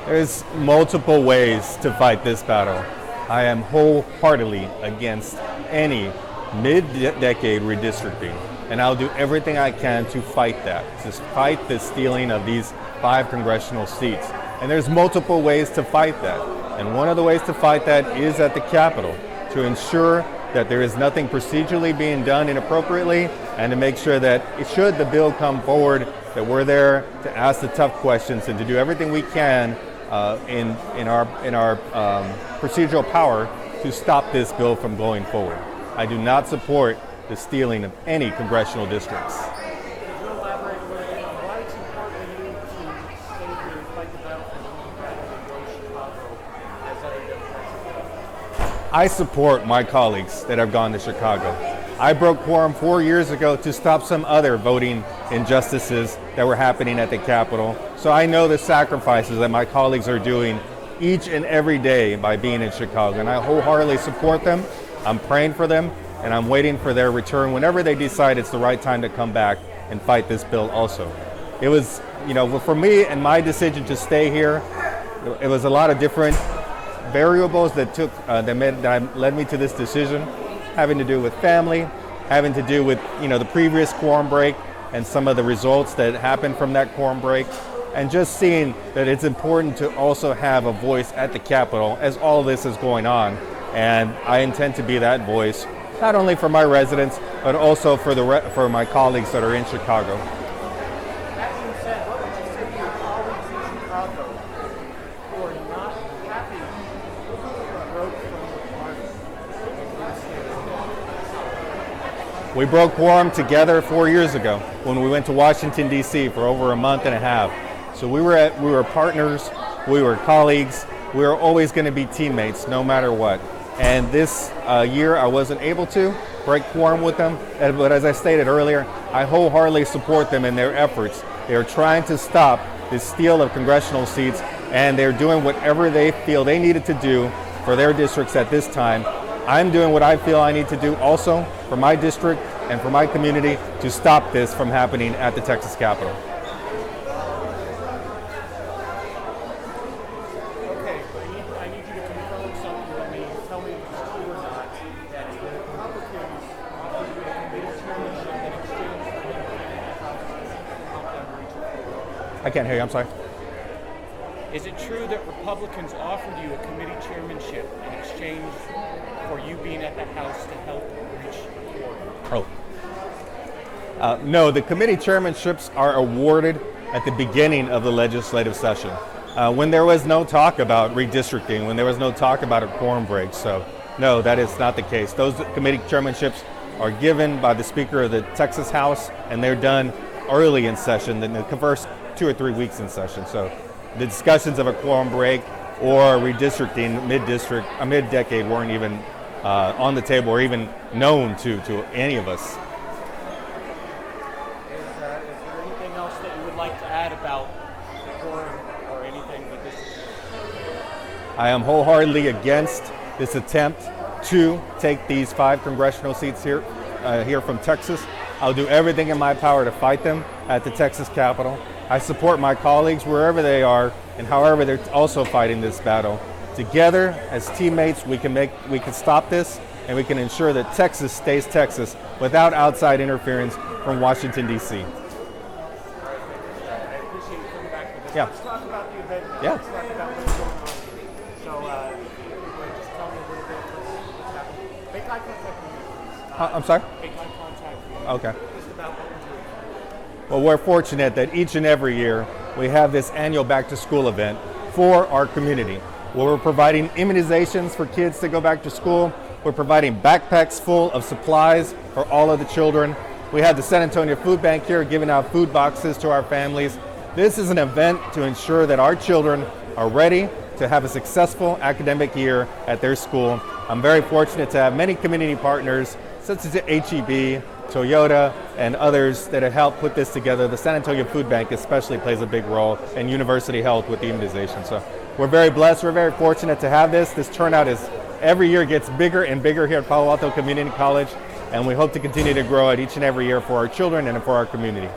There's multiple ways to fight this battle. I am wholeheartedly against any mid-decade redistricting, and I'll do everything I can to fight that, to fight the stealing of these 5 congressional seats. And there's multiple ways to fight that. And one of the ways to fight that is at the Capitol, to ensure that there is nothing procedurally being done inappropriately, and to make sure that should the bill come forward, that we're there to ask the tough questions and to do everything we can in our procedural power to stop this bill from going forward. I do not support the stealing of any congressional districts. I support my colleagues that have gone to Chicago. I broke quorum 4 years ago to stop some other voting injustices that were happening at the Capitol. So I know the sacrifices that my colleagues are doing each and every day by being in Chicago, and I wholeheartedly support them. I'm praying for them, and I'm waiting for their return whenever they decide it's the right time to come back and fight this bill also. It was, for me and my decision to stay here, it was a lot of different variables that led me to this decision, having to do with family, having to do with the previous quorum break and some of the results that happened from that quorum break, and just seeing that it's important to also have a voice at the Capitol as all of this is going on. And I intend to be that voice, not only for my residents, but also for my colleagues that are in Chicago. That being said, what would you say to your colleagues in Chicago who are not happy with the broke from the party? We broke quorum together 4 years ago when we went to Washington, D.C. for over a month and a half. So we were partners, we were colleagues, we were always going to be teammates no matter what. And this year I wasn't able to break quorum with them, but as I stated earlier, I wholeheartedly support them in their efforts. They are trying to stop this steal of congressional seats, and they're doing whatever they feel they needed to do for their districts at this time. I'm doing what I feel I need to do also for my district and for my community to stop this from happening at the Texas Capitol. Okay, I need you to confirm something with me. Tell me if it's true or not. That the Republicans offered you a committee chairmanship in exchange for $1,000 I can't hear you, I'm sorry. Is it true that Republicans offered you a committee chairmanship in exchange for you being at the House to help reach quorum? No, the committee chairmanships are awarded at the beginning of the legislative session, when there was no talk about redistricting, when there was no talk about a quorum break. So no, that is not the case. Those committee chairmanships are given by the Speaker of the Texas House, and they're done early in session, in the first 2 or 3 weeks in session. So the discussions of a quorum break or redistricting mid-decade weren't even on the table or even known to any of us. Is there anything else that you would like to add about the quorum or anything with this? I am wholeheartedly against this attempt to take these 5 congressional seats here from Texas. I'll do everything in my power to fight them at the Texas Capitol. I support my colleagues wherever they are and however they're also fighting this battle. Together, as teammates, we can stop this, and we can ensure that Texas stays Texas without outside interference from Washington, D.C. I appreciate you coming back with this. Yeah. Let's talk about the event. Yeah. Let's talk about what's going on. So, just tell me a little bit what's happening. Make eye contact with me, please. I'm sorry? Make eye contact with me. Okay. Just about what we're doing. Well, we're fortunate that each and every year we have this annual back to school event for our community, where we're providing immunizations for kids to go back to school. We're providing backpacks full of supplies for all of the children. We have the San Antonio Food Bank here giving out food boxes to our families. This is an event to ensure that our children are ready to have a successful academic year at their school. I'm very fortunate to have many community partners such as HEB, Toyota, and others that have helped put this together. The San Antonio Food Bank especially plays a big role, and University Health with the immunization. So we're very blessed, we're very fortunate to have this. This turnout is every year gets bigger and bigger here at Palo Alto Community College, and we hope to continue to grow it each and every year for our children and for our community.